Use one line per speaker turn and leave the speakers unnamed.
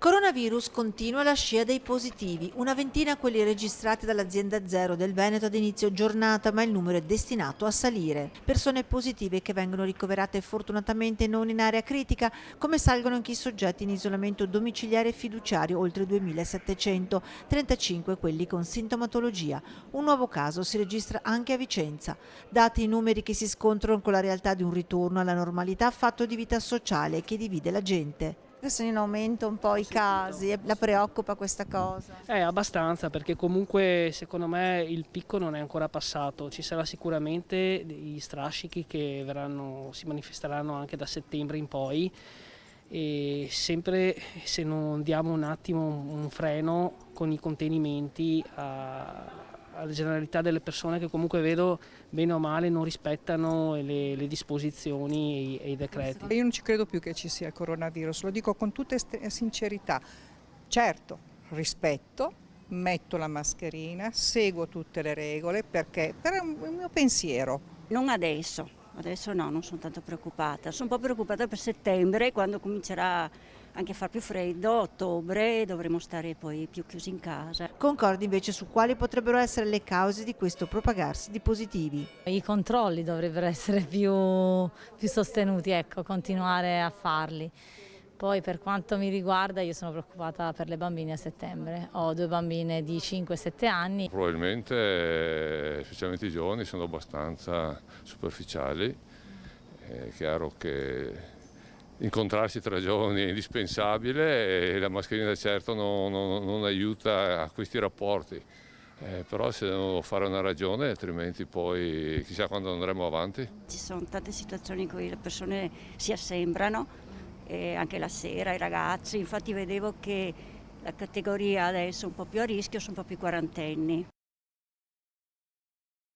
Coronavirus continua la scia dei positivi, una ventina quelli registrati dall'azienda Zero del Veneto ad inizio giornata, ma il numero è destinato a salire. Persone positive che vengono ricoverate fortunatamente non in area critica, come salgono anche i soggetti in isolamento domiciliare e fiduciario, oltre 2.700, 35 quelli con sintomatologia. Un nuovo caso si registra anche a Vicenza. Dati i numeri che si scontrano con la realtà di un ritorno alla normalità fatto di vita sociale che divide la gente. Sono in aumento un po' i casi, e la preoccupa questa cosa?
Abbastanza, perché comunque secondo me il picco non è ancora passato, ci sarà sicuramente degli strascichi che si manifesteranno anche da settembre in poi, e sempre se non diamo un attimo un freno con i contenimenti alla generalità delle persone che comunque vedo bene o male non rispettano le disposizioni e i decreti.
Io non ci credo più che ci sia il coronavirus, lo dico con tutta sincerità. Certo, rispetto, metto la mascherina, seguo tutte le regole perché per il mio pensiero.
Non adesso no, non sono tanto preoccupata. Sono un po' preoccupata per settembre, quando comincerà anche a far più freddo, ottobre dovremo stare poi più chiusi in casa.
Concordi invece su quali potrebbero essere le cause di questo propagarsi di positivi.
I controlli dovrebbero essere più sostenuti, ecco, continuare a farli. Poi per quanto mi riguarda io sono preoccupata per le bambine a settembre, ho 2 bambine di 5-7 anni.
Probabilmente, specialmente i giovani, sono abbastanza superficiali, è chiaro che incontrarsi tra giovani è indispensabile e la mascherina certo non aiuta a questi rapporti, però se devono fare una ragione, altrimenti poi chissà quando andremo avanti.
Ci sono tante situazioni in cui le persone si assembrano, anche la sera, i ragazzi, infatti vedevo che la categoria adesso un po' più a rischio sono un po' più quarantenni.